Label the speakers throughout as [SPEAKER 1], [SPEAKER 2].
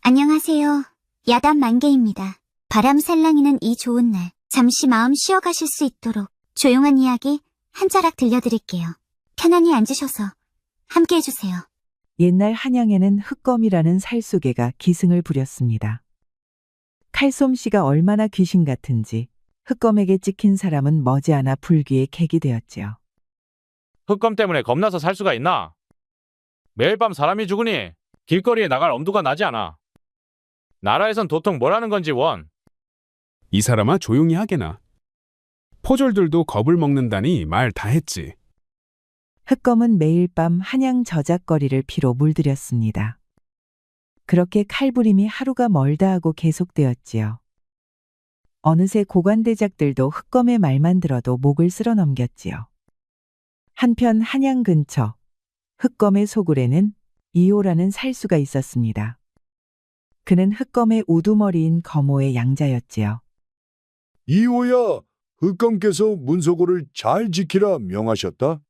[SPEAKER 1] 안녕하세요. 야단 만개입니다. 바람 살랑이는 이 좋은 날, 잠시 마음 쉬어가실 수 있도록 조용한 이야기 한 자락 들려드릴게요. 편안히 앉으셔서 함께 해주세요.
[SPEAKER 2] 옛날 한양에는 흑검이라는 살수개가 기승을 부렸습니다. 칼솜씨가 얼마나 귀신 같은지 흑검에게 찍힌 사람은 머지않아 불귀의 객이 되었지요.
[SPEAKER 3] 흑검 때문에 겁나서 살 수가 있나? 매일 밤 사람이 죽으니 길거리에 나갈 엄두가 나지 않아. 나라에선 도통 뭐라는 건지 원.
[SPEAKER 4] 이 사람아 조용히 하게나. 포졸들도 겁을 먹는다니 말 다 했지.
[SPEAKER 2] 흑검은 매일 밤 한양 저작거리를 피로 물들였습니다. 그렇게 칼부림이 하루가 멀다 하고 계속되었지요. 어느새 고관대작들도 흑검의 말만 들어도 목을 쓸어 넘겼지요. 한편 한양 근처 흑검의 소굴에는 이호라는 살수가 있었습니다. 그는 흑검의 우두머리인 거모의 양자였지요.
[SPEAKER 5] 이호야, 흑검께서 문서고를 잘 지키라 명하셨다.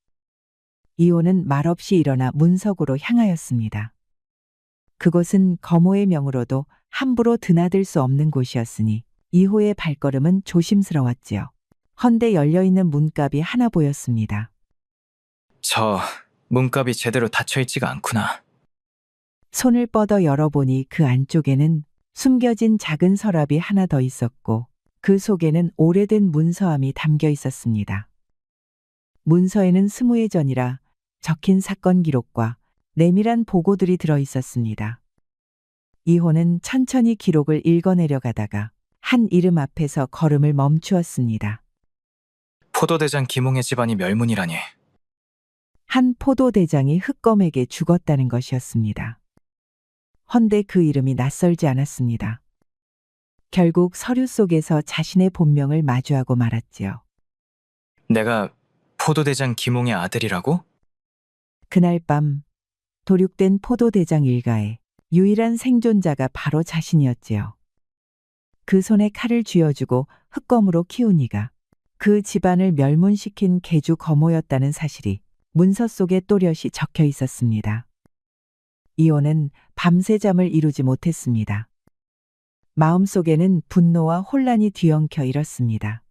[SPEAKER 2] 이호는 말없이 일어나 문석으로 향하였습니다. 그곳은 거모의 명으로도 함부로 드나들 수 없는 곳이었으니 이호의 발걸음은 조심스러웠지요. 헌데 열려있는 문갑이 하나 보였습니다.
[SPEAKER 6] 저 문갑이 제대로 닫혀있지가 않구나.
[SPEAKER 2] 손을 뻗어 열어보니 그 안쪽에는 숨겨진 작은 서랍이 하나 더 있었고 그 속에는 오래된 문서함이 담겨 있었습니다. 문서에는 20회 전이라 적힌 사건 기록과 내밀한 보고들이 들어 있었습니다. 이호는 천천히 기록을 읽어내려 가다가 한 이름 앞에서 걸음을 멈추었습니다.
[SPEAKER 6] 포도대장 김홍의 집안이 멸문이라니.
[SPEAKER 2] 한 포도대장이 흑검에게 죽었다는 것이었습니다. 헌데 그 이름이 낯설지 않았습니다. 결국 서류 속에서 자신의 본명을 마주하고 말았지요.
[SPEAKER 6] 내가 포도대장 김홍의 아들이라고?
[SPEAKER 2] 그날 밤 도륙된 포도대장 일가의 유일한 생존자가 바로 자신이었지요. 그 손에 칼을 쥐어주고 흑검으로 키운 이가 그 집안을 멸문시킨 계주 거모였다는 사실이 문서 속에 또렷이 적혀 있었습니다. 이호는 밤새 잠을 이루지 못했습니다. 마음속에는 분노와 혼란이 뒤엉켜 일었습니다.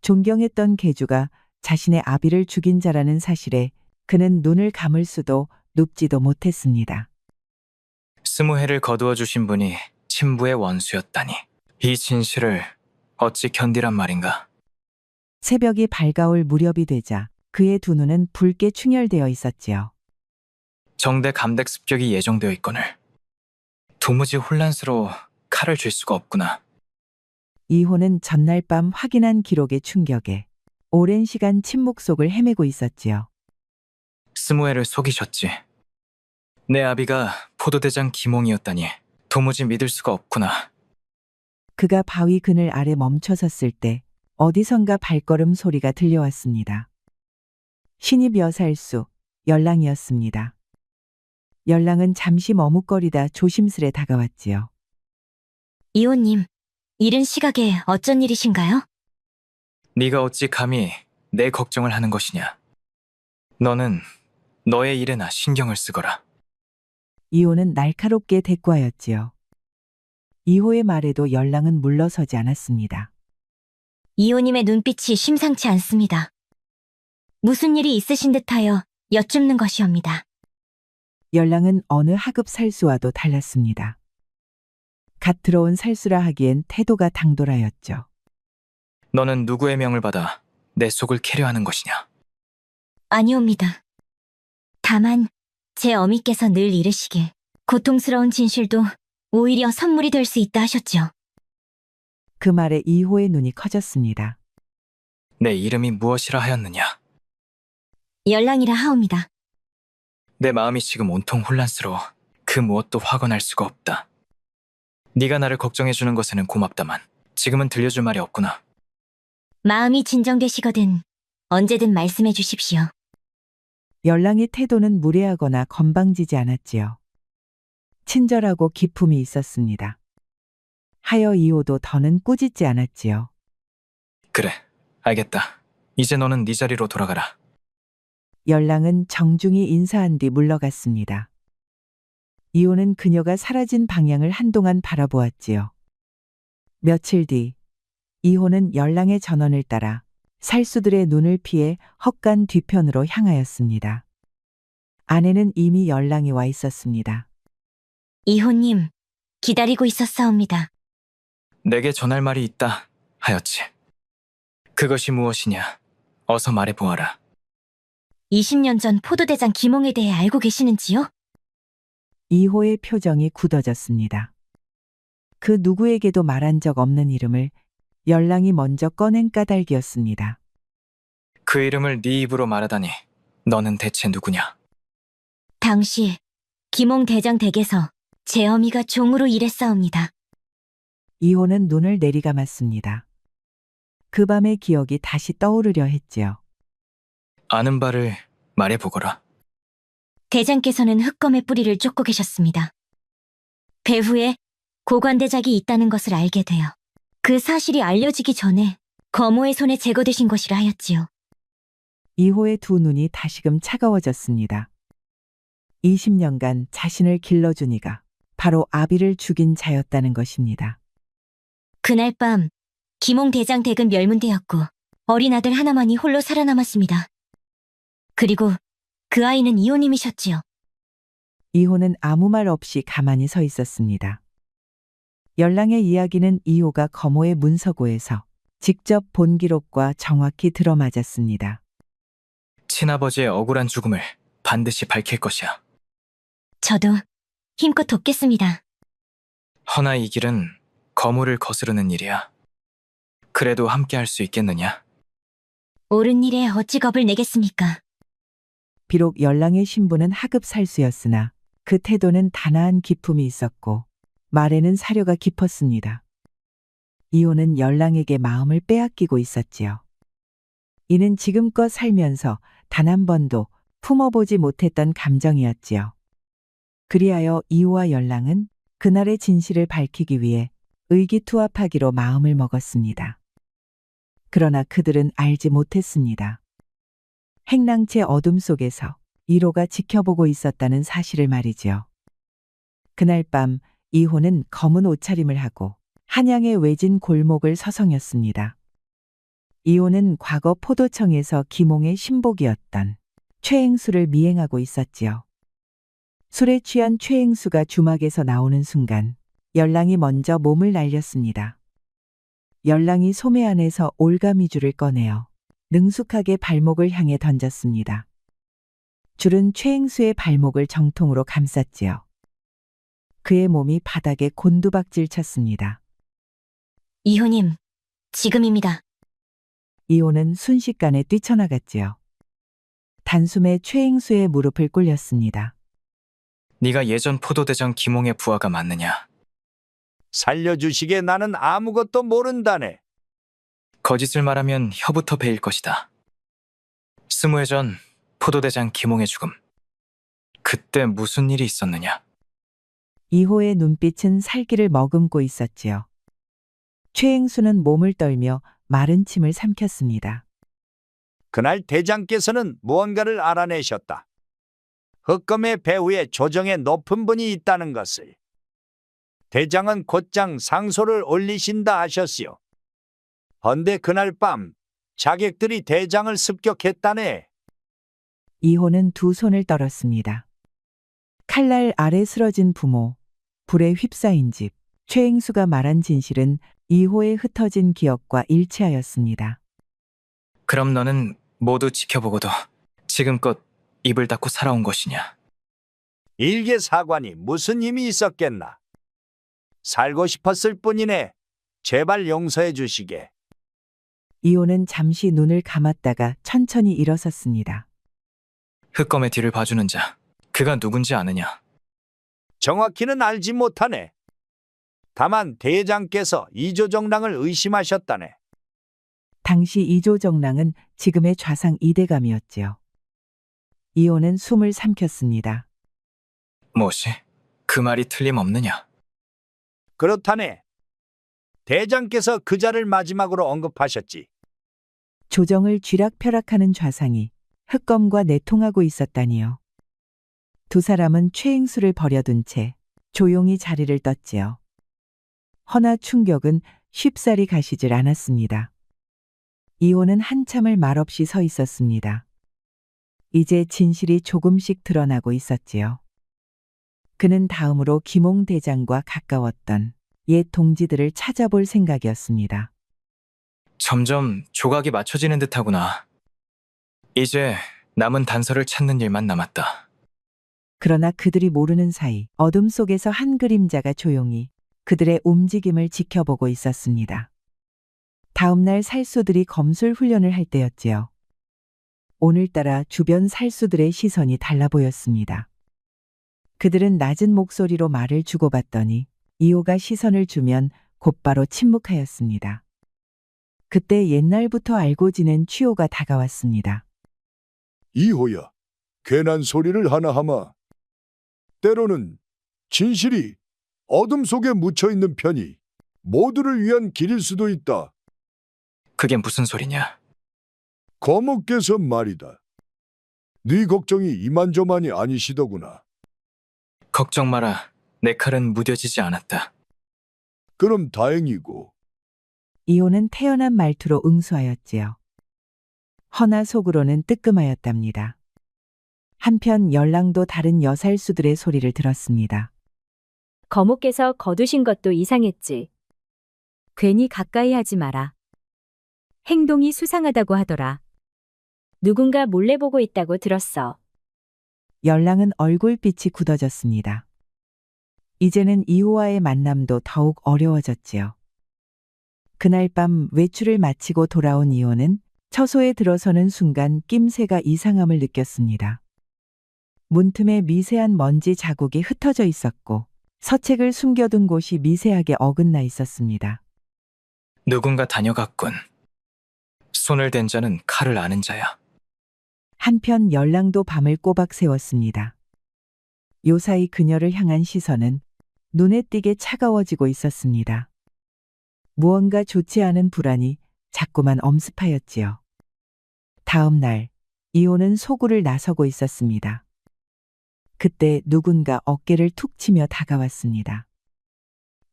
[SPEAKER 2] 존경했던 계주가 자신의 아비를 죽인 자라는 사실에 그는 눈을 감을 수도 눕지도 못했습니다.
[SPEAKER 6] 20회를 거두어 주신 분이 친부의 원수였다니. 이 진실을 어찌 견디란 말인가.
[SPEAKER 2] 새벽이 밝아올 무렵이 되자 그의 두 눈은 붉게 충혈되어 있었지요.
[SPEAKER 6] 정대 감댁 습격이 예정되어 있거늘. 도무지 혼란스러워 칼을 쥘 수가 없구나.
[SPEAKER 2] 이호는 전날 밤 확인한 기록의 충격에 오랜 시간 침묵 속을 헤매고 있었지요.
[SPEAKER 6] 20회를 속이셨지. 내 아비가 포도대장 김홍이었다니 도무지 믿을 수가 없구나.
[SPEAKER 2] 그가 바위 그늘 아래 멈춰 섰을 때 어디선가 발걸음 소리가 들려왔습니다. 신입 여살수 열랑이었습니다. 열랑은 잠시 머뭇거리다 조심스레 다가왔지요.
[SPEAKER 1] 이호님, 이른 시각에 어쩐 일이신가요?
[SPEAKER 6] 네가 어찌 감히 내 걱정을 하는 것이냐. 너는 너의 일에나 신경을 쓰거라.
[SPEAKER 2] 이호는 날카롭게 대꾸하였지요. 이호의 말에도 열랑은 물러서지 않았습니다.
[SPEAKER 1] 이호님의 눈빛이 심상치 않습니다. 무슨 일이 있으신 듯하여 여쭙는 것이옵니다.
[SPEAKER 2] 열랑은 어느 하급 살수와도 달랐습니다. 갓 들어온 살수라 하기엔 태도가 당돌하였죠.
[SPEAKER 6] 너는 누구의 명을 받아 내 속을 캐려 하는 것이냐?
[SPEAKER 1] 아니옵니다. 다만 제 어미께서 늘 이르시길 고통스러운 진실도 오히려 선물이 될 수 있다 하셨죠.
[SPEAKER 2] 그 말에 이호의 눈이 커졌습니다.
[SPEAKER 6] 내 이름이 무엇이라 하였느냐?
[SPEAKER 1] 열랑이라 하옵니다.
[SPEAKER 6] 내 마음이 지금 온통 혼란스러워 그 무엇도 확언할 수가 없다. 네가 나를 걱정해주는 것에는 고맙다만 지금은 들려줄 말이 없구나.
[SPEAKER 1] 마음이 진정되시거든 언제든 말씀해 주십시오.
[SPEAKER 2] 열랑의 태도는 무례하거나 건방지지 않았지요. 친절하고 기품이 있었습니다. 하여 이호도 더는 꾸짖지 않았지요.
[SPEAKER 6] 그래, 알겠다. 이제 너는 네 자리로 돌아가라.
[SPEAKER 2] 열랑은 정중히 인사한 뒤 물러갔습니다. 이호는 그녀가 사라진 방향을 한동안 바라보았지요. 며칠 뒤 이호는 열랑의 전원을 따라 살수들의 눈을 피해 헛간 뒤편으로 향하였습니다. 아내는 이미 열랑이 와 있었습니다.
[SPEAKER 1] 이호님, 기다리고 있었사옵니다.
[SPEAKER 6] 내게 전할 말이 있다 하였지. 그것이 무엇이냐? 어서 말해보아라.
[SPEAKER 1] 20년 전 포도대장 김홍에 대해 알고 계시는지요?
[SPEAKER 2] 이호의 표정이 굳어졌습니다. 그 누구에게도 말한 적 없는 이름을 열랑이 먼저 꺼낸 까닭이었습니다.
[SPEAKER 6] 그 이름을 네 입으로 말하다니 너는 대체 누구냐?
[SPEAKER 1] 당시 김홍 대장 댁에서 제 어미가 종으로 일했사옵니다.
[SPEAKER 2] 이호는 눈을 내리감았습니다. 그 밤의 기억이 다시 떠오르려 했지요.
[SPEAKER 6] 아는 바를 말해보거라.
[SPEAKER 1] 대장께서는 흑검의 뿌리를 쫓고 계셨습니다. 배후에 고관대작이 있다는 것을 알게 되어 그 사실이 알려지기 전에 거모의 손에 제거되신 것이라 하였지요.
[SPEAKER 2] 이호의 두 눈이 다시금 차가워졌습니다. 20년간 자신을 길러준 이가 바로 아비를 죽인 자였다는 것입니다.
[SPEAKER 1] 그날 밤 김홍 대장 댁은 멸문되었고 어린 아들 하나만이 홀로 살아남았습니다. 그리고 그 아이는 이호님이셨지요.
[SPEAKER 2] 이호는 아무 말 없이 가만히 서 있었습니다. 열랑의 이야기는 이호가 거모의 문서고에서 직접 본 기록과 정확히 들어맞았습니다.
[SPEAKER 6] 친아버지의 억울한 죽음을 반드시 밝힐 것이야.
[SPEAKER 1] 저도 힘껏 돕겠습니다.
[SPEAKER 6] 허나 이 길은 거물을 거스르는 일이야. 그래도 함께 할 수 있겠느냐?
[SPEAKER 1] 옳은 일에 어찌 겁을 내겠습니까?
[SPEAKER 2] 비록 열랑의 신부는 하급 살수였으나 그 태도는 단아한 기품이 있었고 말에는 사려가 깊었습니다. 이호는 열랑에게 마음을 빼앗기고 있었지요. 이는 지금껏 살면서 단 한 번도 품어보지 못했던 감정이었지요. 그리하여 이호와 열랑은 그날의 진실을 밝히기 위해 의기투합하기로 마음을 먹었습니다. 그러나 그들은 알지 못했습니다. 행랑채 어둠 속에서 이호가 지켜보고 있었다는 사실을 말이지요. 그날 밤 이호는 검은 옷차림을 하고 한양의 외진 골목을 서성였습니다. 이호는 과거 포도청에서 김홍의 신복이었던 최행수를 미행하고 있었지요. 술에 취한 최행수가 주막에서 나오는 순간 열랑이 먼저 몸을 날렸습니다. 열랑이 소매 안에서 올가미줄을 꺼내어 능숙하게 발목을 향해 던졌습니다. 줄은 최행수의 발목을 정통으로 감쌌지요. 그의 몸이 바닥에 곤두박질 쳤습니다.
[SPEAKER 1] 이호님, 지금입니다.
[SPEAKER 2] 이호는 순식간에 뛰쳐나갔지요. 단숨에 최행수의 무릎을 꿇렸습니다.
[SPEAKER 6] 네가 예전 포도대장 김홍의 부하가 맞느냐?
[SPEAKER 5] 살려주시게 나는 아무것도 모른다네.
[SPEAKER 6] 거짓을 말하면 혀부터 베일 것이다. 20해 전 포도대장 김홍의 죽음. 그때 무슨 일이 있었느냐?
[SPEAKER 2] 이호의 눈빛은 살기를 머금고 있었지요. 최행수는 몸을 떨며 마른 침을 삼켰습니다.
[SPEAKER 5] 그날 대장께서는 무언가를 알아내셨다. 흑검의 배후에 조정에 높은 분이 있다는 것을. 대장은 곧장 상소를 올리신다 하셨시오. 헌데 그날 밤 자객들이 대장을 습격했다네.
[SPEAKER 2] 이호는 두 손을 떨었습니다. 칼날 아래 쓰러진 부모, 불에 휩싸인 집, 최행수가 말한 진실은 이호의 흩어진 기억과 일치하였습니다.
[SPEAKER 6] 그럼 너는 모두 지켜보고도 지금껏 입을 닫고 살아온 것이냐?
[SPEAKER 5] 일개 사관이 무슨 힘이 있었겠나. 살고 싶었을 뿐이네. 제발 용서해 주시게.
[SPEAKER 2] 이호는 잠시 눈을 감았다가 천천히 일어섰습니다.
[SPEAKER 6] 흑검의 뒤를 봐주는 자, 그가 누군지 아느냐?
[SPEAKER 5] 정확히는 알지 못하네. 다만 대장께서 이조정랑을 의심하셨다네.
[SPEAKER 2] 당시 이조정랑은 지금의 좌상 이대감이었지요. 이호는 숨을 삼켰습니다.
[SPEAKER 6] 뭐시? 그 말이 틀림없느냐?
[SPEAKER 5] 그렇다네. 대장께서 그 자를 마지막으로 언급하셨지.
[SPEAKER 2] 조정을 쥐락펴락하는 좌상이 흑검과 내통하고 있었다니요. 두 사람은 최행수를 버려둔 채 조용히 자리를 떴지요. 허나 충격은 쉽사리 가시질 않았습니다. 이호는 한참을 말없이 서 있었습니다. 이제 진실이 조금씩 드러나고 있었지요. 그는 다음으로 김홍대장과 가까웠던 옛 동지들을 찾아볼 생각이었습니다.
[SPEAKER 6] 점점 조각이 맞춰지는 듯하구나. 이제 남은 단서를 찾는 일만 남았다.
[SPEAKER 2] 그러나 그들이 모르는 사이 어둠 속에서 한 그림자가 조용히 그들의 움직임을 지켜보고 있었습니다. 다음 날 살수들이 검술 훈련을 할 때였지요. 오늘따라 주변 살수들의 시선이 달라 보였습니다. 그들은 낮은 목소리로 말을 주고받더니 이호가 시선을 주면 곧바로 침묵하였습니다. 그때 옛날부터 알고 지낸 취호가 다가왔습니다.
[SPEAKER 7] 이호야, 괜한 소리를 하나 하마. 때로는 진실이 어둠 속에 묻혀 있는 편이 모두를 위한 길일 수도 있다.
[SPEAKER 6] 그게 무슨 소리냐?
[SPEAKER 7] 거목께서 말이다. 네 걱정이 이만저만이 아니시더구나.
[SPEAKER 6] 걱정 마라. 내 칼은 무뎌지지 않았다.
[SPEAKER 7] 그럼 다행이고.
[SPEAKER 2] 이호는 태연한 말투로 응수하였지요. 허나 속으로는 뜨끔하였답니다. 한편 열랑도 다른 여살수들의 소리를 들었습니다.
[SPEAKER 8] 거목께서 거두신 것도 이상했지. 괜히 가까이 하지 마라. 행동이 수상하다고 하더라. 누군가 몰래 보고 있다고 들었어.
[SPEAKER 2] 열랑은 얼굴빛이 굳어졌습니다. 이제는 이호와의 만남도 더욱 어려워졌지요. 그날 밤 외출을 마치고 돌아온 이호는 처소에 들어서는 순간 낌새가 이상함을 느꼈습니다. 문틈에 미세한 먼지 자국이 흩어져 있었고 서책을 숨겨둔 곳이 미세하게 어긋나 있었습니다.
[SPEAKER 6] 누군가 다녀갔군. 손을 댄 자는 칼을 아는 자야.
[SPEAKER 2] 한편 열랑도 밤을 꼬박 새웠습니다. 요사이 그녀를 향한 시선은 눈에 띄게 차가워지고 있었습니다. 무언가 좋지 않은 불안이 자꾸만 엄습하였지요. 다음 날 이호는 소굴을 나서고 있었습니다. 그때 누군가 어깨를 툭 치며 다가왔습니다.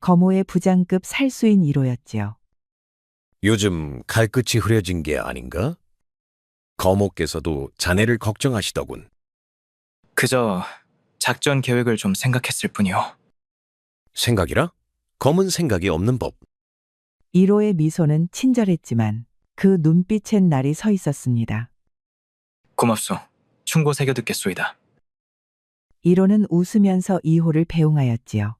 [SPEAKER 2] 거모의 부장급 살수인 1호였지요.
[SPEAKER 9] 요즘 칼끝이 흐려진 게 아닌가? 거모께서도 자네를 걱정하시더군.
[SPEAKER 6] 그저 작전 계획을 좀 생각했을 뿐이오.
[SPEAKER 9] 생각이라? 검은 생각이 없는 법.
[SPEAKER 2] 1호의 미소는 친절했지만 그 눈빛엔 날이 서 있었습니다.
[SPEAKER 6] 고맙소. 충고 새겨 듣겠소이다.
[SPEAKER 2] 1호는 웃으면서 2호를 배웅하였지요.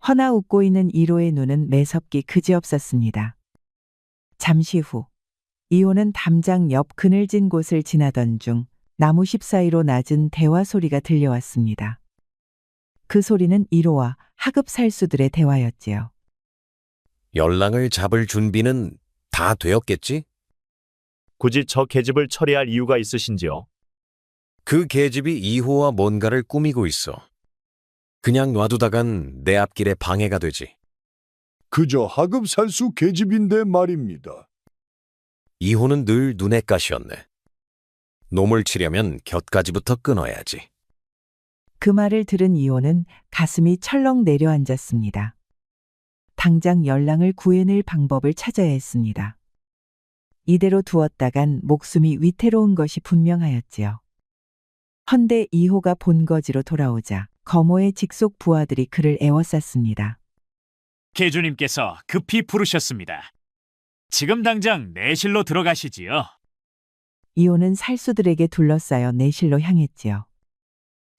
[SPEAKER 2] 허나 웃고 있는 1호의 눈은 매섭기 그지없었습니다. 잠시 후 2호는 담장 옆 그늘진 곳을 지나던 중 나무십 사이로 낮은 대화 소리가 들려왔습니다. 그 소리는 1호와 하급 살수들의 대화였지요.
[SPEAKER 9] 열랑을 잡을 준비는 다 되었겠지?
[SPEAKER 10] 굳이 저 계집을 처리할 이유가 있으신지요?
[SPEAKER 9] 그 계집이 2호와 뭔가를 꾸미고 있어. 그냥 놔두다간 내 앞길에 방해가 되지.
[SPEAKER 7] 그저 하급 살수 계집인데 말입니다.
[SPEAKER 9] 2호는 늘 눈에 가시였네. 놈을 치려면 곁가지부터 끊어야지.
[SPEAKER 2] 그 말을 들은 2호는 가슴이 철렁 내려앉았습니다. 당장 열랑을 구해낼 방법을 찾아야 했습니다. 이대로 두었다간 목숨이 위태로운 것이 분명하였지요. 헌데 2호가 본거지로 돌아오자 거모의 직속 부하들이 그를 애워쌌습니다.
[SPEAKER 11] 계주님께서 급히 부르셨습니다. 지금 당장 내실로 들어가시지요.
[SPEAKER 2] 2호는 살수들에게 둘러싸여 내실로 향했지요.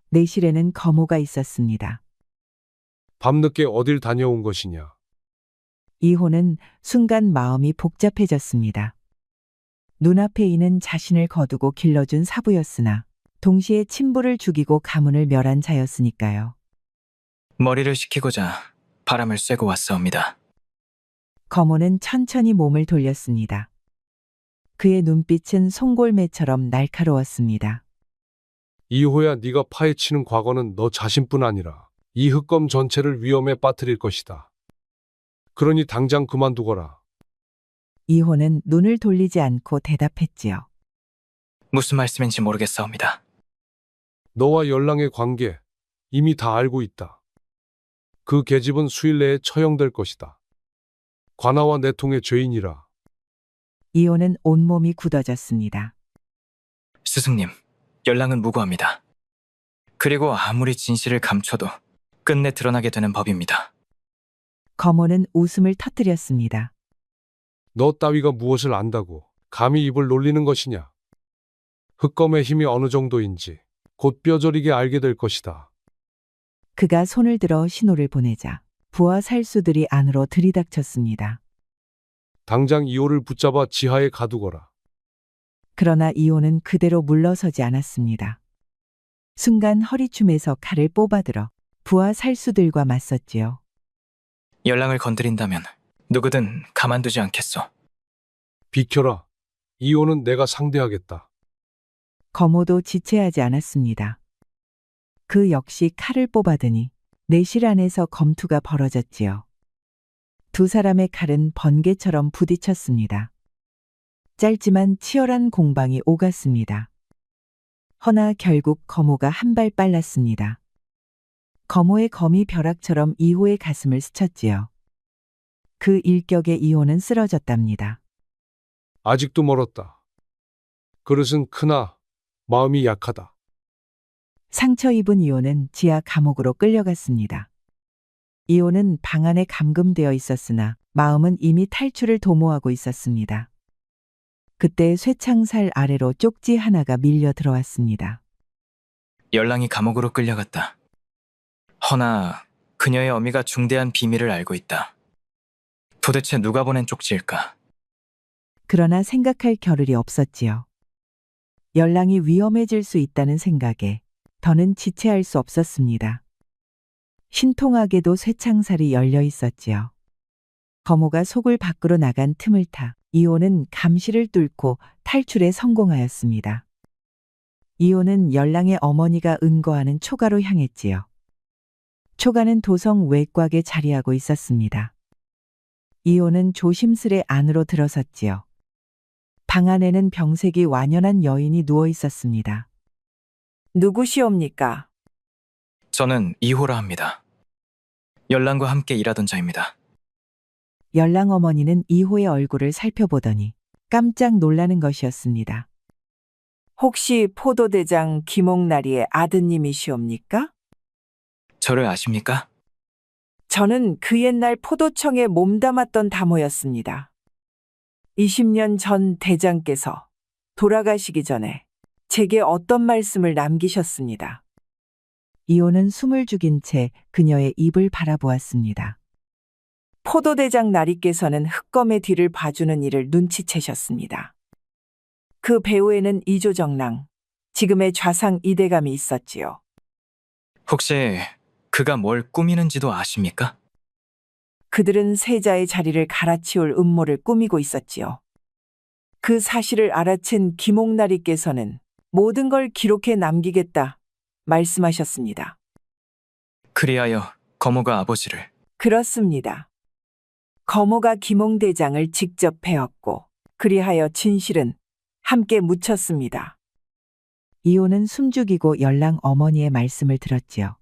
[SPEAKER 2] 내실에는 거모가 있었습니다.
[SPEAKER 12] 밤늦게 어딜 다녀온 것이냐?
[SPEAKER 2] 2호는 순간 마음이 복잡해졌습니다. 눈앞에 있는 자신을 거두고 길러준 사부였으나 동시에 친부를 죽이고 가문을 멸한 자였으니까요.
[SPEAKER 6] 머리를 식히고자 바람을 쐬고 왔사옵니다.
[SPEAKER 2] 거모는 천천히 몸을 돌렸습니다. 그의 눈빛은 송골매처럼 날카로웠습니다.
[SPEAKER 12] 이호야, 네가 파헤치는 과거는 너 자신뿐 아니라 이 흑검 전체를 위험에 빠뜨릴 것이다. 그러니 당장 그만두거라.
[SPEAKER 2] 2호는 눈을 돌리지 않고 대답했지요.
[SPEAKER 6] 무슨 말씀인지 모르겠사옵니다.
[SPEAKER 12] 너와 열랑의 관계 이미 다 알고 있다. 그 계집은 수일 내에 처형될 것이다. 관아와 내통의 죄인이라.
[SPEAKER 2] 이호는 온몸이 굳어졌습니다.
[SPEAKER 6] 스승님, 열랑은 무고합니다. 그리고 아무리 진실을 감춰도 끝내 드러나게 되는 법입니다.
[SPEAKER 2] 거모는 웃음을 터뜨렸습니다.
[SPEAKER 12] 너 따위가 무엇을 안다고 감히 입을 놀리는 것이냐. 흑검의 힘이 어느 정도인지 곧 뼈저리게 알게 될 것이다.
[SPEAKER 2] 그가 손을 들어 신호를 보내자 부하 살수들이 안으로 들이닥쳤습니다.
[SPEAKER 12] 당장 이호를 붙잡아 지하에 가두거라.
[SPEAKER 2] 그러나 이호는 그대로 물러서지 않았습니다. 순간 허리춤에서 칼을 뽑아들어 부하 살수들과 맞섰지요.
[SPEAKER 6] 열랑을 건드린다면 누구든 가만두지 않겠소.
[SPEAKER 12] 비켜라. 이호는 내가 상대하겠다.
[SPEAKER 2] 거모도 지체하지 않았습니다. 그 역시 칼을 뽑아드니 내실 안에서 검투가 벌어졌지요. 두 사람의 칼은 번개처럼 부딪혔습니다. 짧지만 치열한 공방이 오갔습니다. 허나 결국 거모가 한 발 빨랐습니다. 거모의 검이 벼락처럼 이호의 가슴을 스쳤지요. 그 일격에 이호는 쓰러졌답니다.
[SPEAKER 12] 아직도 멀었다. 그릇은 크나 마음이 약하다.
[SPEAKER 2] 상처 입은 이호는 지하 감옥으로 끌려갔습니다. 이호는 방 안에 감금되어 있었으나 마음은 이미 탈출을 도모하고 있었습니다. 그때 쇠창살 아래로 쪽지 하나가 밀려 들어왔습니다.
[SPEAKER 6] 열랑이 감옥으로 끌려갔다. 허나 그녀의 어미가 중대한 비밀을 알고 있다. 도대체 누가 보낸 쪽지일까?
[SPEAKER 2] 그러나 생각할 겨를이 없었지요. 열랑이 위험해질 수 있다는 생각에 더는 지체할 수 없었습니다. 신통하게도 쇠창살이 열려 있었지요. 거모가 속을 밖으로 나간 틈을 타 이호는 감시를 뚫고 탈출에 성공하였습니다. 이호는 열랑의 어머니가 은거하는 초가로 향했지요. 초가는 도성 외곽에 자리하고 있었습니다. 이호는 조심스레 안으로 들어섰지요. 방 안에는 병색이 완연한 여인이 누워 있었습니다. 누구시옵니까?
[SPEAKER 6] 저는 이호라 합니다. 열랑과 함께 일하던 자입니다.
[SPEAKER 2] 열랑 어머니는 이호의 얼굴을 살펴보더니 깜짝 놀라는 것이었습니다. 혹시 포도대장 김옥나리의 아드님이시옵니까?
[SPEAKER 6] 저를 아십니까?
[SPEAKER 2] 저는 그 옛날 포도청에 몸담았던 다모였습니다. 20년 전 대장께서 돌아가시기 전에 제게 어떤 말씀을 남기셨습니다. 이호는 숨을 죽인 채 그녀의 입을 바라보았습니다. 포도대장 나리께서는 흑검의 뒤를 봐주는 일을 눈치채셨습니다. 그 배후에는 이조정랑, 지금의 좌상 이대감이 있었지요.
[SPEAKER 6] 혹시 그가 뭘 꾸미는지도 아십니까?
[SPEAKER 2] 그들은 세자의 자리를 갈아치울 음모를 꾸미고 있었지요. 그 사실을 알아챈 김옥나리께서는 모든 걸 기록해 남기겠다 말씀하셨습니다.
[SPEAKER 6] 그리하여 거모가 아버지를.
[SPEAKER 2] 그렇습니다. 거모가 김옥대장을 직접 배웠고 그리하여 진실은 함께 묻혔습니다. 이호는 숨죽이고 열랑 어머니의 말씀을 들었지요.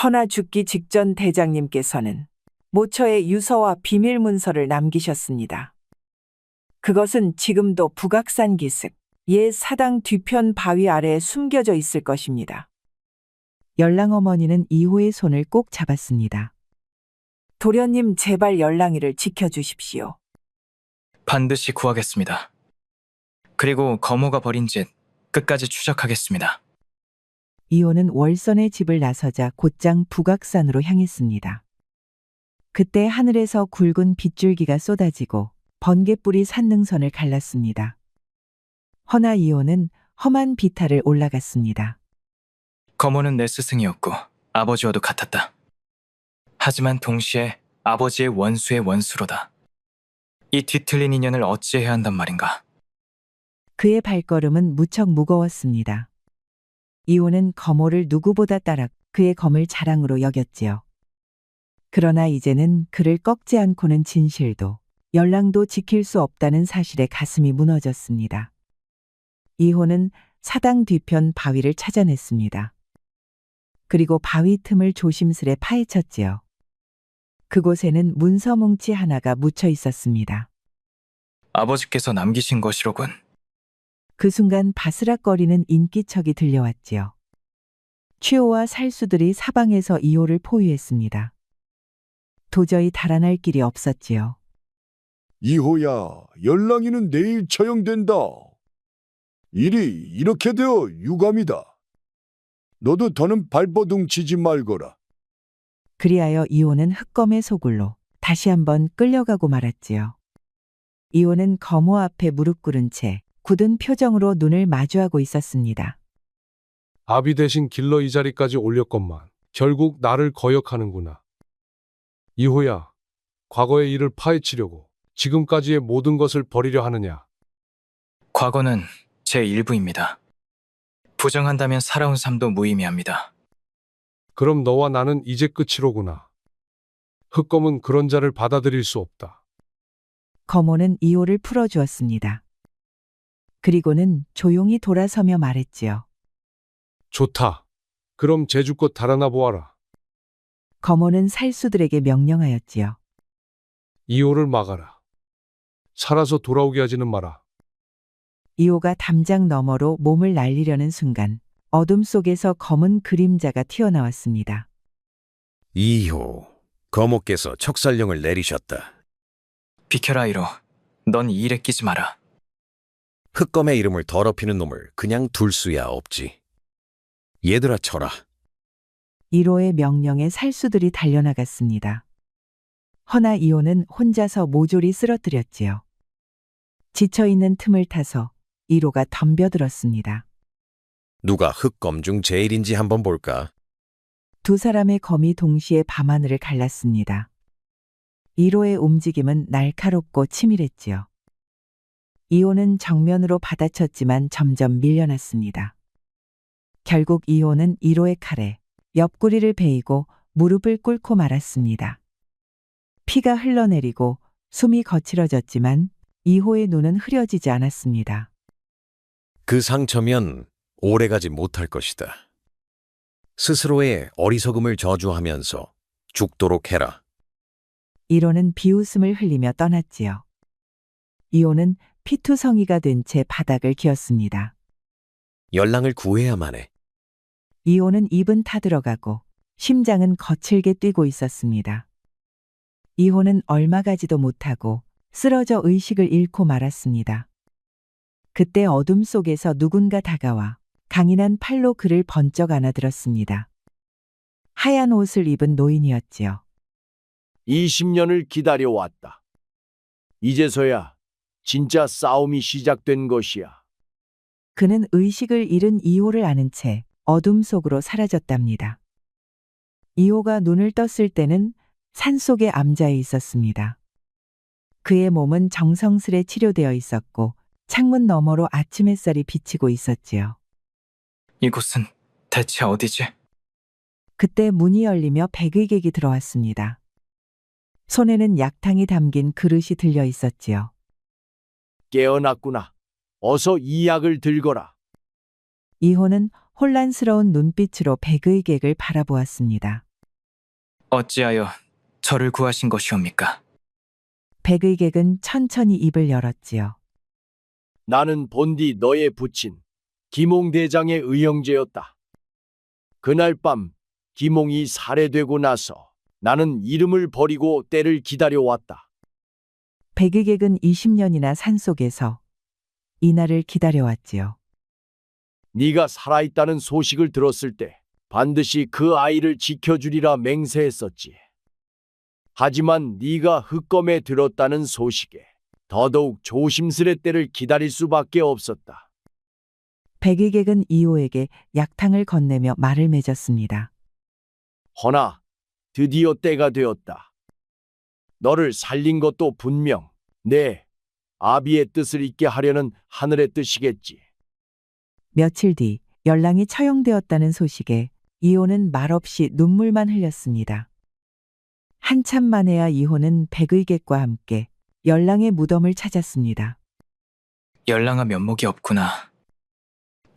[SPEAKER 2] 허나 죽기 직전 대장님께서는 모처에 유서와 비밀 문서를 남기셨습니다. 그것은 지금도 북악산 기슭 옛 사당 뒤편 바위 아래에 숨겨져 있을 것입니다. 열랑 어머니는 이호의 손을 꼭 잡았습니다. 도련님 제발 열랑이를 지켜주십시오.
[SPEAKER 6] 반드시 구하겠습니다. 그리고 거모가 벌인 짓 끝까지 추적하겠습니다.
[SPEAKER 2] 이호는 월선의 집을 나서자 곧장 북악산으로 향했습니다. 그때 하늘에서 굵은 빗줄기가 쏟아지고 번개불이 산능선을 갈랐습니다. 허나 이호는 험한 비탈을 올라갔습니다.
[SPEAKER 6] 거모는 내 스승이었고 아버지와도 같았다. 하지만 동시에 아버지의 원수의 원수로다. 이 뒤틀린 인연을 어찌해야 한단 말인가.
[SPEAKER 2] 그의 발걸음은 무척 무거웠습니다. 이호는 거모를 누구보다 따라 그의 검을 자랑으로 여겼지요. 그러나 이제는 그를 꺾지 않고는 진실도 열랑도 지킬 수 없다는 사실에 가슴이 무너졌습니다. 이호는 사당 뒤편 바위를 찾아냈습니다. 그리고 바위 틈을 조심스레 파헤쳤지요. 그곳에는 문서 뭉치 하나가 묻혀 있었습니다.
[SPEAKER 6] 아버지께서 남기신 것이로군.
[SPEAKER 2] 그 순간 바스락거리는 인기척이 들려왔지요. 취호와 살수들이 사방에서 이호를 포위했습니다. 도저히 달아날 길이 없었지요.
[SPEAKER 7] 이호야, 열랑이는 내일 처형된다. 일이 이렇게 되어 유감이다. 너도 더는 발버둥 치지 말거라.
[SPEAKER 2] 그리하여 이호는 흑검의 소굴로 다시 한번 끌려가고 말았지요. 이호는 거모 앞에 무릎 꿇은 채 굳은 표정으로 눈을 마주하고 있었습니다.
[SPEAKER 12] 아비 대신 길러 이 자리까지 올렸건만 결국 나를 거역하는구나. 이호야, 과거의 일을 파헤치려고 지금까지의 모든 것을 버리려 하느냐?
[SPEAKER 6] 과거는 제 일부입니다. 부정한다면 살아온 삶도 무의미합니다.
[SPEAKER 12] 그럼 너와 나는 이제 끝이로구나. 흑검은 그런 자를 받아들일 수 없다.
[SPEAKER 2] 거모는 이호를 풀어주었습니다. 그리고는 조용히 돌아서며 말했지요.
[SPEAKER 12] 좋다. 그럼 제주껏 달아나 보아라.
[SPEAKER 2] 거모는 살수들에게 명령하였지요.
[SPEAKER 12] 이호를 막아라. 살아서 돌아오게 하지는 마라.
[SPEAKER 2] 이호가 담장 너머로 몸을 날리려는 순간 어둠 속에서 검은 그림자가 튀어나왔습니다.
[SPEAKER 9] 이호, 거모께서 척살령을 내리셨다.
[SPEAKER 6] 비켜라 이로. 넌 이 일에 끼지 마라.
[SPEAKER 9] 흑검의 이름을 더럽히는 놈을 그냥 둘 수야 없지. 얘들아 쳐라.
[SPEAKER 2] 1호의 명령에 살수들이 달려나갔습니다. 허나 이호는 혼자서 모조리 쓰러뜨렸지요. 지쳐있는 틈을 타서 1호가 덤벼들었습니다.
[SPEAKER 9] 누가 흑검 중 제일인지 한번 볼까?
[SPEAKER 2] 두 사람의 검이 동시에 밤하늘을 갈랐습니다. 1호의 움직임은 날카롭고 치밀했지요. 2호는 정면으로 받아쳤지만 점점 밀려났습니다. 결국 2호는 1호의 칼에 옆구리를 베이고 무릎을 꿇고 말았습니다. 피가 흘러내리고 숨이 거칠어졌지만 2호의 눈은 흐려지지 않았습니다.
[SPEAKER 9] 그 상처면 오래가지 못할 것이다. 스스로의 어리석음을 저주하면서 죽도록 해라.
[SPEAKER 2] 1호는 비웃음을 흘리며 떠났지요. 2호는 피투성이가 된 채 바닥을 기었습니다.
[SPEAKER 9] 열랑을 구해야만 해.
[SPEAKER 2] 2호는 입은 타들어가고 심장은 거칠게 뛰고 있었습니다. 2호는 얼마 가지도 못하고 쓰러져 의식을 잃고 말았습니다. 그때 어둠 속에서 누군가 다가와 강인한 팔로 그를 번쩍 안아들었습니다. 하얀 옷을 입은 노인이었지요.
[SPEAKER 13] 20년을 기다려왔다. 이제서야 진짜 싸움이 시작된 것이야.
[SPEAKER 2] 그는 의식을 잃은 2호를 아는 채 어둠 속으로 사라졌답니다. 2호가 눈을 떴을 때는 산속에 암자에 있었습니다. 그의 몸은 정성스레 치료되어 있었고 창문 너머로 아침 햇살이 비치고 있었지요.
[SPEAKER 6] 이곳은 대체 어디지?
[SPEAKER 2] 그때 문이 열리며 백의객이 들어왔습니다. 손에는 약탕이 담긴 그릇이 들려 있었지요.
[SPEAKER 13] 깨어났구나. 어서 이 약을 들거라.
[SPEAKER 2] 2호는 혼란스러운 눈빛으로 백의객을 바라보았습니다.
[SPEAKER 6] 어찌하여 저를 구하신 것이옵니까?
[SPEAKER 2] 백의객은 천천히 입을 열었지요.
[SPEAKER 13] 나는 본디 너의 부친 기몽대장의 의형제였다. 그날 밤 기몽이 살해되고 나서 나는 이름을 버리고 때를 기다려왔다.
[SPEAKER 2] 백의객은 20년이나 산속에서 이날을 기다려왔지요.
[SPEAKER 13] 네가 살아있다는 소식을 들었을 때 반드시 그 아이를 지켜주리라 맹세했었지. 하지만 네가 흑검에 들었다는 소식에 더더욱 조심스레 때를 기다릴 수밖에 없었다.
[SPEAKER 2] 백의객은 2호에게 약탕을 건네며 말을 맺었습니다.
[SPEAKER 13] 허나 드디어 때가 되었다. 너를 살린 것도 분명 내 아비의 뜻을 잊게 하려는 하늘의 뜻이겠지.
[SPEAKER 2] 며칠 뒤 열랑이 처형되었다는 소식에 2호는 말없이 눈물만 흘렸습니다. 한참 만에야 2호는 백의객과 함께 열랑의 무덤을 찾았습니다.
[SPEAKER 6] 열랑아 면목이 없구나.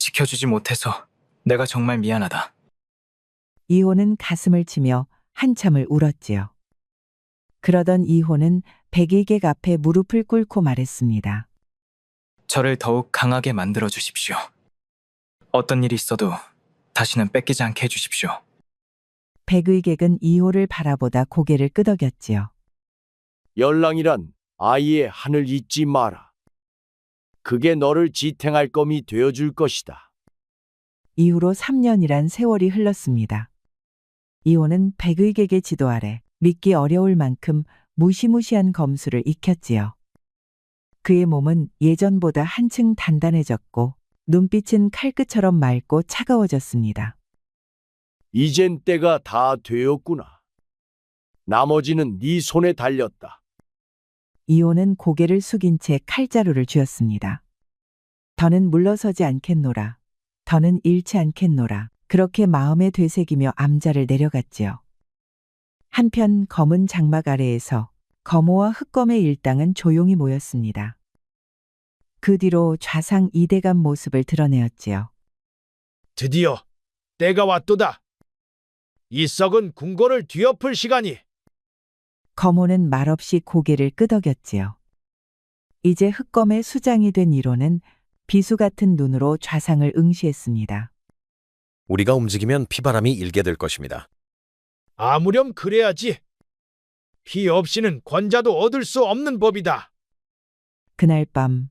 [SPEAKER 6] 지켜주지 못해서 내가 정말 미안하다.
[SPEAKER 2] 이호는 가슴을 치며 한참을 울었지요. 그러던 이호는 백일객 앞에 무릎을 꿇고 말했습니다.
[SPEAKER 6] 저를 더욱 강하게 만들어 주십시오. 어떤 일이 있어도 다시는 뺏기지 않게 해주십시오.
[SPEAKER 2] 백의객은 이호를 바라보다 고개를 끄덕였지요.
[SPEAKER 13] 열랑이란 아이의 한을 잊지 마라. 그게 너를 지탱할 검이 되어줄 것이다.
[SPEAKER 2] 이후로 3년이란 세월이 흘렀습니다. 이호는 백의객의 지도 아래 믿기 어려울 만큼 무시무시한 검수를 익혔지요. 그의 몸은 예전보다 한층 단단해졌고 눈빛은 칼끝처럼 맑고 차가워졌습니다.
[SPEAKER 13] 이젠 때가 다 되었구나. 나머지는 네 손에 달렸다.
[SPEAKER 2] 이호는 고개를 숙인 채 칼자루를 쥐었습니다. 더는 물러서지 않겠노라. 더는 잃지 않겠노라. 그렇게 마음에 되새기며 암자를 내려갔지요. 한편 검은 장막 아래에서 검호와 흑검의 일당은 조용히 모였습니다. 그 뒤로 좌상 이대감 모습을 드러내었지요.
[SPEAKER 5] 드디어 때가 왔도다. 이 썩은 궁궐을 뒤엎을 시간이.
[SPEAKER 2] 검호는 말없이 고개를 끄덕였지요. 이제 흑검의 수장이 된 이로는 비수 같은 눈으로 좌상을 응시했습니다.
[SPEAKER 9] 우리가 움직이면 피바람이 일게 될 것입니다.
[SPEAKER 5] 아무렴 그래야지. 피 없이는 권자도 얻을 수 없는 법이다.
[SPEAKER 2] 그날 밤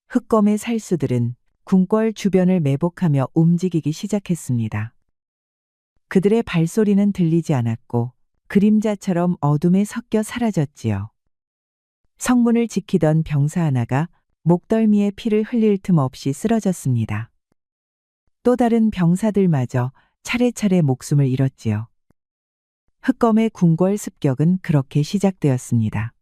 [SPEAKER 2] 흑검의 살수들은 궁궐 주변을 매복하며 움직이기 시작했습니다. 그들의 발소리는 들리지 않았고 그림자처럼 어둠에 섞여 사라졌지요. 성문을 지키던 병사 하나가 목덜미에 피를 흘릴 틈 없이 쓰러졌습니다. 또 다른 병사들마저 차례차례 목숨을 잃었지요. 흑검의 궁궐 습격은 그렇게 시작되었습니다.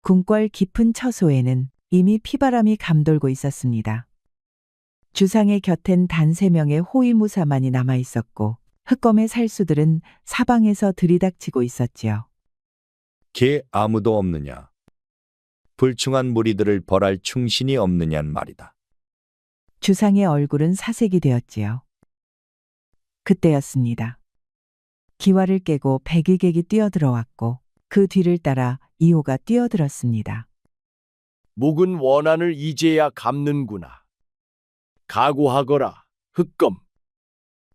[SPEAKER 2] 궁궐 깊은 처소에는 이미 피바람이 감돌고 있었습니다. 주상의 곁엔 단 3명의 호위무사만이 남아 있었고 흑검의 살수들은 사방에서 들이닥치고 있었지요.
[SPEAKER 5] 걔 아무도 없느냐? 불충한 무리들을 벌할 충신이 없느냔 말이다.
[SPEAKER 2] 주상의 얼굴은 사색이 되었지요. 그때였습니다. 기와를 깨고 백일객이 뛰어들어왔고 그 뒤를 따라 이호가 뛰어들었습니다.
[SPEAKER 13] 묵은 원한을 이제야 갚는구나. 각오하거라, 흑검.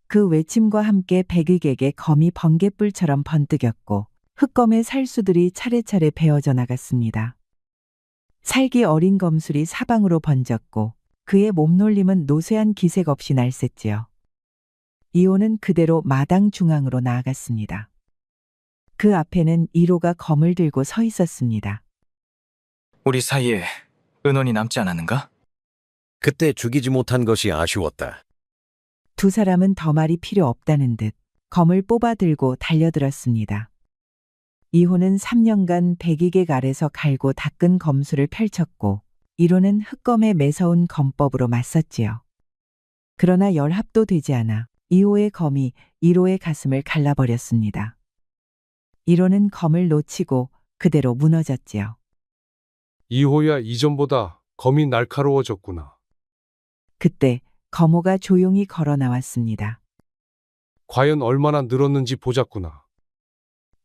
[SPEAKER 2] 그 외침과 함께 백의객의 검이 번갯불처럼 번뜩였고 흑검의 살수들이 차례차례 베어져 나갔습니다. 살기 어린 검술이 사방으로 번졌고 그의 몸놀림은 노쇠한 기색 없이 날쌈지요. 이호는 그대로 마당 중앙으로 나아갔습니다. 그 앞에는 이로가 검을 들고 서 있었습니다.
[SPEAKER 6] 우리 사이에 은원이 남지 않았는가?
[SPEAKER 9] 그때 죽이지 못한 것이 아쉬웠다.
[SPEAKER 2] 두 사람은 더 말이 필요 없다는 듯 검을 뽑아 들고 달려들었습니다. 이호는 3년간 백이객 아래서 갈고 닦은 검수를 펼쳤고 이로는 흑검의 매서운 검법으로 맞섰지요. 그러나 열합도 되지 않아 이호의 검이 이로의 가슴을 갈라버렸습니다. 이로는 검을 놓치고 그대로 무너졌지요.
[SPEAKER 12] 이호야, 이전보다 검이 날카로워졌구나.
[SPEAKER 2] 그때 검호가 조용히 걸어 나왔습니다.
[SPEAKER 12] 과연 얼마나 늘었는지 보자꾸나.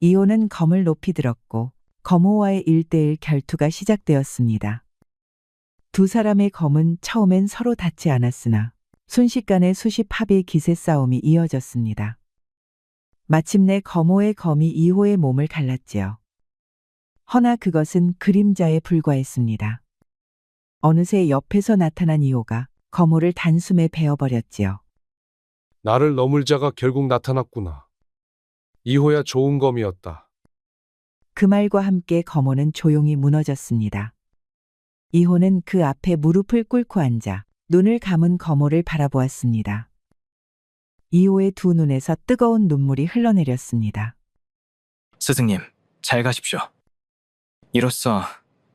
[SPEAKER 2] 이호는 검을 높이 들었고 검호와의 1대1 결투가 시작되었습니다. 두 사람의 검은 처음엔 서로 닿지 않았으나 순식간에 수십 합의 기세 싸움이 이어졌습니다. 마침내 검호의 검이 이호의 몸을 갈랐지요. 허나 그것은 그림자에 불과했습니다. 어느새 옆에서 나타난 이호가 검호를 단숨에 베어버렸지요.
[SPEAKER 12] 나를 넘을 자가 결국 나타났구나. 이호야, 좋은 검이었다.
[SPEAKER 2] 그 말과 함께 검호는 조용히 무너졌습니다. 이호는 그 앞에 무릎을 꿇고 앉아 눈을 감은 검호를 바라보았습니다. 이호의 두 눈에서 뜨거운 눈물이 흘러내렸습니다.
[SPEAKER 6] 스승님, 잘 가십시오. 이로써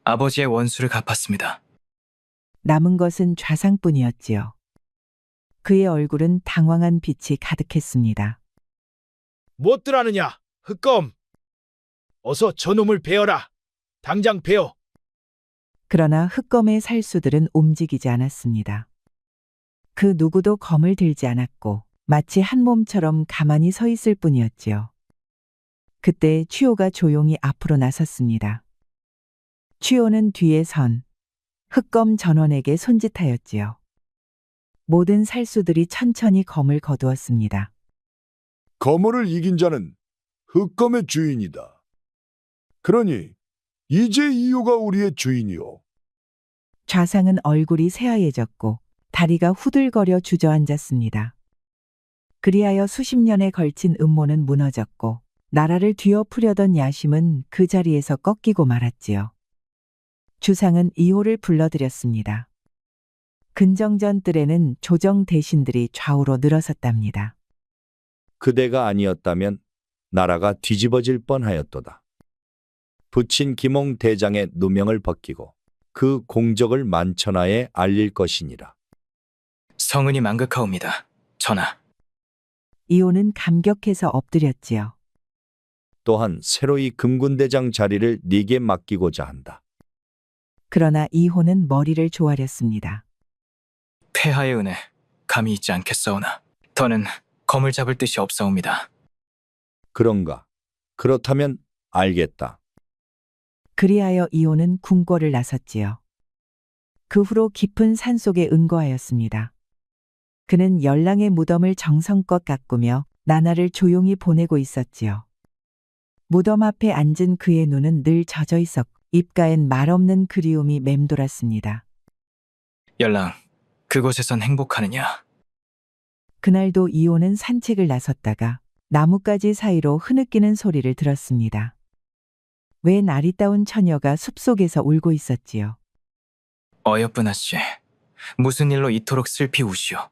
[SPEAKER 6] 아버지의 원수를 갚았습니다.
[SPEAKER 2] 남은 것은 좌상뿐이었지요. 그의 얼굴은 당황한 빛이 가득했습니다.
[SPEAKER 5] 못들 하느냐, 흑검. 어서 저놈을 베어라. 당장 베어.
[SPEAKER 2] 그러나 흑검의 살수들은 움직이지 않았습니다. 그 누구도 검을 들지 않았고 마치 한 몸처럼 가만히 서 있을 뿐이었지요. 그때 취호가 조용히 앞으로 나섰습니다. 취호는 뒤에 선 흑검 전원에게 손짓하였지요. 모든 살수들이 천천히 검을 거두었습니다.
[SPEAKER 7] 거물을 이긴 자는 흑검의 주인이다. 그러니 이제 이호가 우리의 주인이오.
[SPEAKER 2] 좌상은 얼굴이 새하얘졌고 다리가 후들거려 주저앉았습니다. 그리하여 수십 년에 걸친 음모는 무너졌고 나라를 뒤엎으려던 야심은 그 자리에서 꺾이고 말았지요. 주상은 이호를 불러들였습니다. 근정전 뜰에는 조정 대신들이 좌우로 늘어섰답니다.
[SPEAKER 14] 그대가 아니었다면 나라가 뒤집어질 뻔하였도다. 부친 김홍 대장의 누명을 벗기고 그 공적을 만천하에 알릴 것이니라.
[SPEAKER 6] 성은이 망극하옵니다. 전하.
[SPEAKER 2] 이호는 감격해서 엎드렸지요.
[SPEAKER 14] 또한 새로이 금군대장 자리를 네게 맡기고자 한다.
[SPEAKER 2] 그러나 이호는 머리를 조아렸습니다.
[SPEAKER 6] 폐하의 은혜 감히 있지 않겠사오나 더는 검을 잡을 뜻이 없사옵니다.
[SPEAKER 14] 그런가? 그렇다면 알겠다.
[SPEAKER 2] 그리하여 이호는 궁궐을 나섰지요. 그 후로 깊은 산속에 은거하였습니다. 그는 열랑의 무덤을 정성껏 가꾸며 나날을 조용히 보내고 있었지요. 무덤 앞에 앉은 그의 눈은 늘 젖어 있었고 입가엔 말없는 그리움이 맴돌았습니다.
[SPEAKER 6] 열랑, 그곳에선 행복하느냐?
[SPEAKER 2] 그날도 이호는 산책을 나섰다가 나뭇가지 사이로 흐느끼는 소리를 들었습니다. 웬 아리따운 처녀가 숲속에서 울고 있었지요.
[SPEAKER 6] 어여쁜 아씨, 무슨 일로 이토록 슬피 우시오?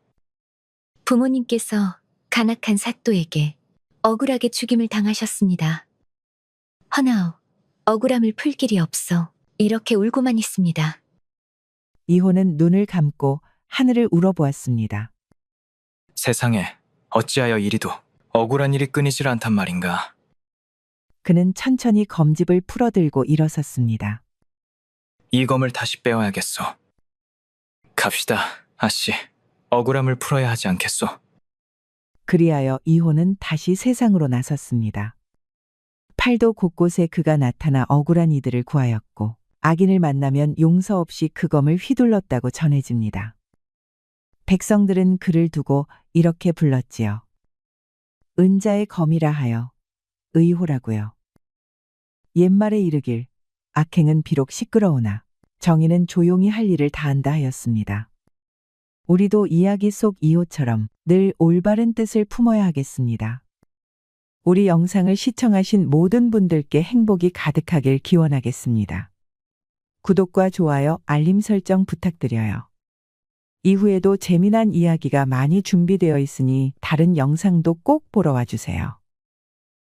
[SPEAKER 15] 부모님께서 간악한 사또에게 억울하게 죽임을 당하셨습니다. 허나오, 억울함을 풀 길이 없어 이렇게 울고만 있습니다.
[SPEAKER 2] 이호는 눈을 감고 하늘을 우러보았습니다.
[SPEAKER 6] 세상에 어찌하여 이리도 억울한 일이 끊이질 않단 말인가?
[SPEAKER 2] 그는 천천히 검집을 풀어들고 일어섰습니다.
[SPEAKER 6] 이 검을 다시 빼와야겠소. 갑시다, 아씨. 억울함을 풀어야 하지 않겠소?
[SPEAKER 2] 그리하여 이호는 다시 세상으로 나섰습니다. 팔도 곳곳에 그가 나타나 억울한 이들을 구하였고 악인을 만나면 용서 없이 그 검을 휘둘렀다고 전해집니다. 백성들은 그를 두고 이렇게 불렀지요. 은자의 검이라 하여 의호라고요. 옛말에 이르길 악행은 비록 시끄러우나 정의는 조용히 할 일을 다한다 하였습니다. 우리도 이야기 속 이호처럼 늘 올바른 뜻을 품어야 하겠습니다. 우리 영상을 시청하신 모든 분들께 행복이 가득하길 기원하겠습니다. 구독과 좋아요, 알림 설정 부탁드려요. 이후에도 재미난 이야기가 많이 준비되어 있으니 다른 영상도 꼭 보러 와주세요.